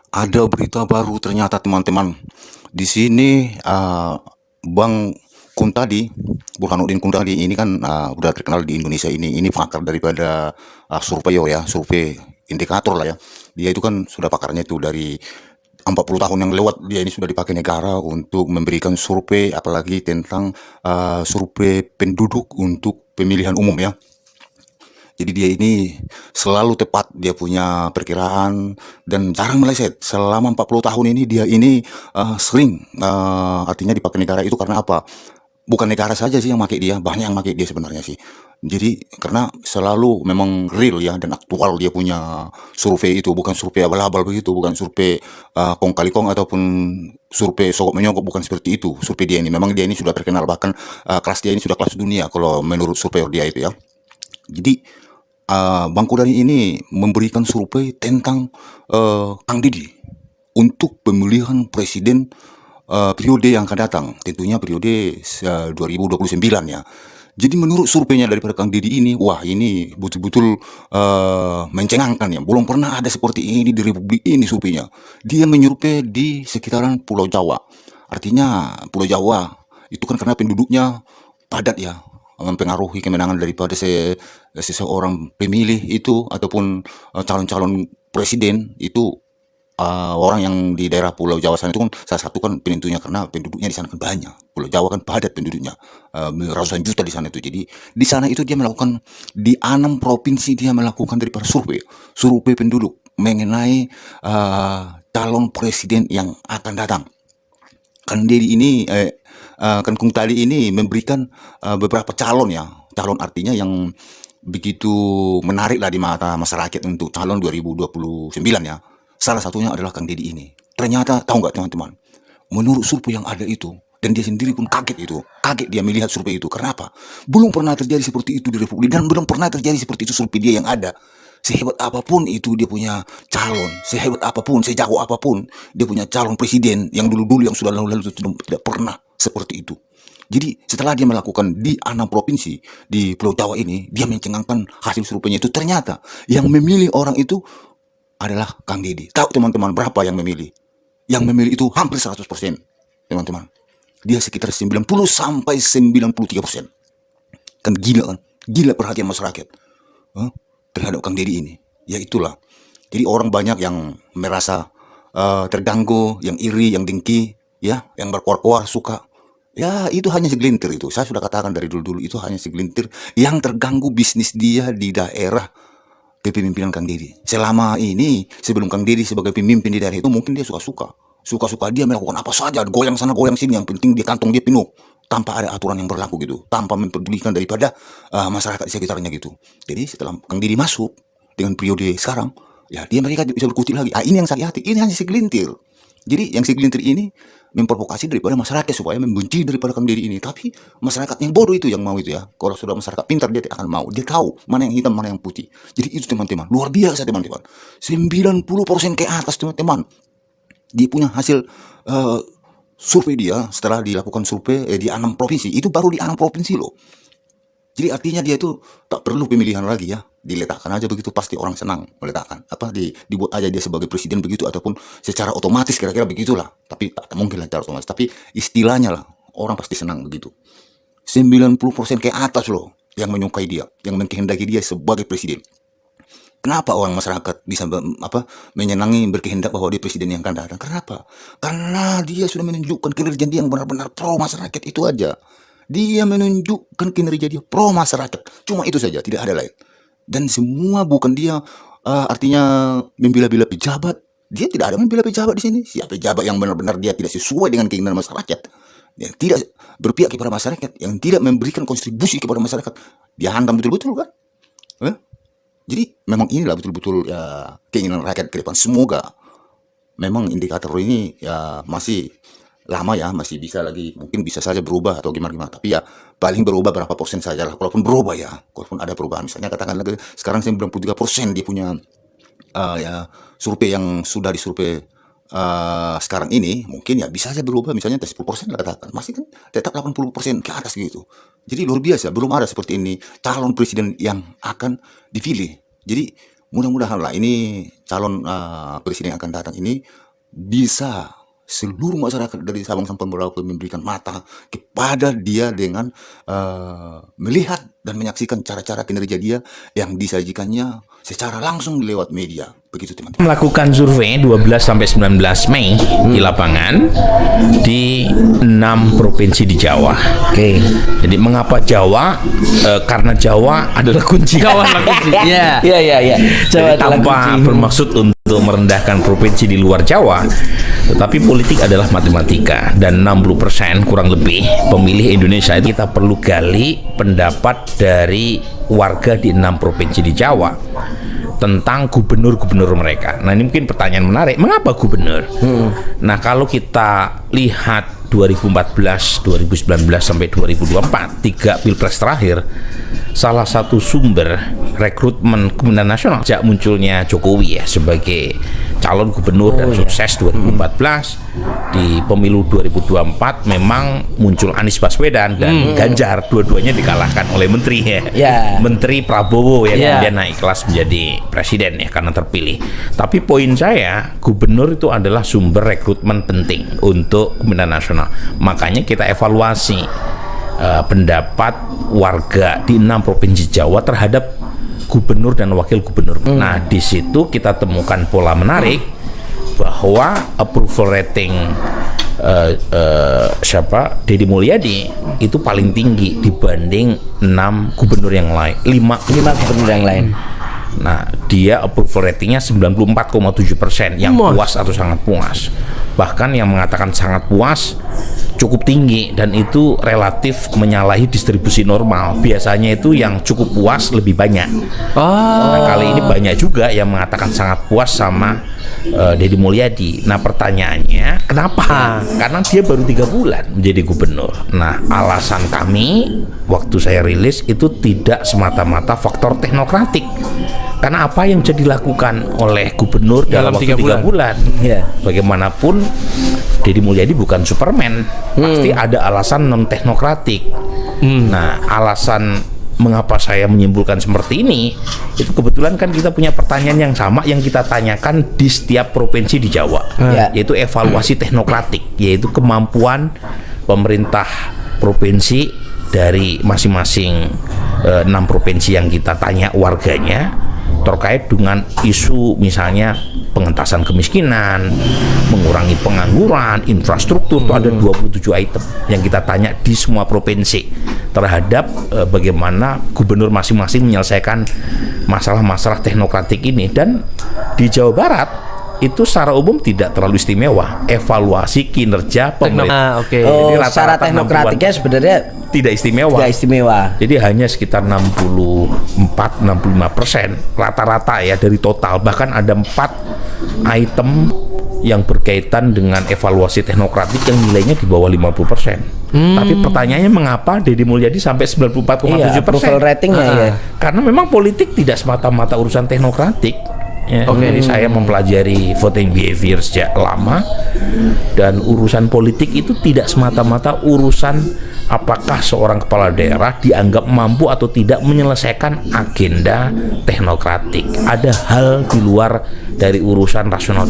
Ada berita baru ternyata teman-teman. Di sini Bang Kuntadi, Burhanuddin Kuntadi ini kan udah terkenal di Indonesia ini. Ini pakar daripada surveyor ya, survei indikator lah ya. Dia itu kan sudah pakarnya itu dari 40 tahun yang lewat, dia ini sudah dipakai negara untuk memberikan survei, apalagi tentang survei penduduk untuk pemilihan umum ya. Jadi dia ini selalu tepat, dia punya perkiraan dan jarang meleset. Selama 40 tahun ini dia ini sering artinya dipakai negara itu karena apa? Bukan negara saja sih yang pakai dia, banyak yang pakai dia sebenarnya sih. Jadi karena selalu memang real ya dan aktual dia punya survei itu, bukan survei abal-abal begitu, bukan survei kong kali kong ataupun survei sogok menyogok, bukan seperti itu. Survei dia ini memang dia ini sudah terkenal, bahkan kelas dia ini sudah kelas dunia kalau menurut surveyor dia itu ya. Jadi Bang Kodari ini memberikan survei tentang Kang Didi untuk pemilihan presiden periode yang akan datang, tentunya periode 2029 ya. Jadi menurut surveinya daripada Kang Didi ini, wah ini betul-betul mencengangkan ya. Belum pernah ada seperti ini di Republik ini surveinya. Dia menyurvei di sekitaran Pulau Jawa. Artinya Pulau Jawa itu kan karena penduduknya padat ya, mempengaruhi kemenangan daripada seseorang pemilih itu ataupun calon-calon presiden itu. Orang yang di daerah Pulau Jawa sana itu kan salah satu kan penentunya karena penduduknya di sana kan banyak. Pulau Jawa kan padat penduduknya, ratusan juta di sana itu. Jadi di sana itu dia melakukan di 6 provinsi dia melakukan daripada survei, survei penduduk mengenai calon presiden yang akan datang. Kan Dedi ini kan Kung Tadi ini memberikan beberapa calon ya. Calon artinya yang begitu menarik lah di mata masyarakat untuk calon 2029 ya. Salah satunya adalah Kang Deddy ini. Ternyata tahu nggak teman-teman? Menurut survei yang ada itu, dan dia sendiri pun kaget itu. Kaget dia melihat survei itu. Kenapa? Belum pernah terjadi seperti itu di Republik, dan belum pernah terjadi seperti itu survei dia yang ada. Sehebat apapun itu dia punya calon, sehebat apapun, sejago apapun dia punya calon presiden yang dulu-dulu yang sudah lalu-lalu itu tidak pernah seperti itu. Jadi setelah dia melakukan di 6 provinsi di Pulau Jawa ini, dia mencengangkan hasil surveinya itu. Ternyata yang memilih orang itu adalah Kang Deddy. Tahu teman-teman berapa yang memilih? Yang memilih itu hampir 100%, teman-teman. Dia sekitar 90 sampai 93%. Kan gila kan? Gila perhatian masyarakat terhadap Kang Deddy ini. Ya itulah. Jadi orang banyak yang merasa terganggu, yang iri, yang dengki, ya, yang berkuar-kuar suka. Ya, itu hanya segelintir itu. Saya sudah katakan dari dulu-dulu itu hanya segelintir yang terganggu bisnis dia di daerah kepemimpinan Kang Deddy. Selama ini, sebelum Kang Deddy sebagai pemimpin di daerah itu, mungkin dia suka-suka. Suka-suka dia melakukan apa saja, goyang sana, goyang sini, yang penting dia kantong dia penuh. Tanpa ada aturan yang berlaku gitu. Tanpa memperdulikan daripada masyarakat di sekitarnya gitu. Jadi setelah Kang Deddy masuk, dengan periode sekarang, ya dia mereka bisa berkutik lagi. Ini yang sakit hati, ini hanya segelintir. Jadi yang segelintir ini memprovokasi daripada masyarakat supaya membenci daripada Kang Deddy ini. Tapi masyarakat yang bodoh itu yang mau itu ya. Kalau sudah masyarakat pintar dia tidak akan mau. Dia tahu mana yang hitam, mana yang putih. Jadi itu teman-teman, luar biasa teman-teman. 90% ke atas teman-teman. Dia punya hasil survei dia setelah dilakukan survei di 6 provinsi. Itu baru di 6 provinsi loh. Jadi artinya dia itu tak perlu pemilihan lagi ya, diletakkan aja begitu pasti orang senang meletakkan. Apa dibuat aja dia sebagai presiden begitu ataupun secara otomatis kira-kira begitulah. Tapi tak mungkin lah secara otomatis, tapi istilahnya lah orang pasti senang begitu. 90% ke atas loh yang menyukai dia, yang mengkehendaki dia sebagai presiden. Kenapa orang masyarakat bisa menyenangi berkehendak bahwa dia presiden yang akan datang? Kenapa? Karena dia sudah menunjukkan kinerja dia yang benar-benar pro masyarakat itu aja. Dia menunjukkan kinerja dia pro masyarakat. Cuma itu saja, tidak ada lain. Dan semua bukan dia artinya membela-bela pejabat. Dia tidak ada membela pejabat di sini. Siapa pejabat yang benar-benar dia tidak sesuai dengan keinginan masyarakat, yang tidak berpihak kepada masyarakat, yang tidak memberikan kontribusi kepada masyarakat, dia hantam betul-betul kan? Jadi memang inilah betul-betul ya keinginan rakyat ke depan. Semoga memang indikator ini ya masih lama ya, masih bisa lagi, mungkin bisa saja berubah atau gimana-gimana. Tapi ya paling berubah berapa persen saja lah. Kalaupun berubah ya, kalaupun ada perubahan. Misalnya katakanlah sekarang 93% dia punya ya survei yang sudah disurvei sekarang ini, mungkin ya bisa saja berubah. Misalnya 10% lah katakan, masih kan tetap 80% ke atas gitu. Jadi luar biasa, belum ada seperti ini calon presiden yang akan dipilih. Jadi mudah-mudahan lah ini calon presiden yang akan datang ini bisa seluruh masyarakat dari Sabang sampai Merauke memberikan mata kepada dia dengan melihat dan menyaksikan cara-cara kinerja dia yang disajikannya secara langsung lewat media. Begitu teman-teman. Melakukan survei 12 sampai 19 Mei di lapangan di 6 provinsi di Jawa. Oke. Jadi mengapa Jawa? Karena Jawa adalah kunci. Jawa adalah kunci. Iya. Iya. Jadi Jawa adalah tanpa kunci. bermaksud untuk merendahkan provinsi di luar Jawa, tetapi politik adalah matematika, dan 60% kurang lebih pemilih Indonesia itu kita perlu gali pendapat dari warga di 6 provinsi di Jawa tentang gubernur-gubernur mereka. Nah, ini mungkin pertanyaan menarik, mengapa gubernur? Nah, kalau kita lihat 2014, 2019 sampai 2024, 3 pilpres terakhir, salah satu sumber rekrutmen Kepemimpinan Nasional sejak munculnya Jokowi ya sebagai calon gubernur dan sukses 2014, di pemilu 2024 memang muncul Anies Baswedan dan Ganjar, dua-duanya dikalahkan oleh menteri ya. Menteri Prabowo yang kemudian naik kelas menjadi presiden ya karena terpilih. Tapi poin saya, gubernur itu adalah sumber rekrutmen penting untuk Kepemimpinan Nasional. Makanya kita evaluasi pendapat warga di 6 provinsi Jawa terhadap gubernur dan wakil gubernur. Nah, di situ kita temukan pola menarik bahwa approval rating Deddy Mulyadi itu paling tinggi dibanding 6 gubernur yang lain, 5 gubernur yang lain. Nah, dia approval ratingnya 94,7%, yang puas atau sangat puas. Bahkan yang mengatakan sangat puas cukup tinggi, dan itu relatif menyalahi distribusi normal. Biasanya itu yang cukup puas lebih banyak. Nah, kali ini banyak juga yang mengatakan sangat puas sama Deddy Mulyadi. Nah, pertanyaannya kenapa? Karena dia baru 3 bulan menjadi gubernur. Nah, alasan kami waktu saya rilis itu tidak semata-mata faktor teknokratik. Karena apa yang bisa dilakukan oleh gubernur dalam waktu 3 bulan, bagaimanapun Deddy Mulyadi bukan Superman, pasti ada alasan non teknokratik. Nah, alasan mengapa saya menyimpulkan seperti ini, itu kebetulan kan kita punya pertanyaan yang sama yang kita tanyakan di setiap provinsi di Jawa, yaitu evaluasi teknokratik, yaitu kemampuan pemerintah provinsi dari masing-masing 6 provinsi yang kita tanya warganya terkait dengan isu misalnya pengentasan kemiskinan, mengurangi pengangguran, infrastruktur. Itu ada 27 item yang kita tanya di semua provinsi terhadap bagaimana gubernur masing-masing menyelesaikan masalah-masalah teknokratik ini. Dan di Jawa Barat itu secara umum tidak terlalu istimewa evaluasi kinerja pemerintah. Secara teknokratiknya sebenarnya tidak istimewa. Jadi hanya sekitar 64-65% rata-rata ya dari total. Bahkan ada 4 item yang berkaitan dengan evaluasi teknokratik yang nilainya di bawah 50%. Tapi pertanyaannya mengapa Deddy Mulyadi sampai 94,7%? Approval ratingnya Karena memang politik tidak semata-mata urusan teknokratik. Jadi saya mempelajari voting behavior sejak lama, dan urusan politik itu tidak semata-mata urusan apakah seorang kepala daerah dianggap mampu atau tidak menyelesaikan agenda teknokratik. Ada hal di luar dari urusan rasional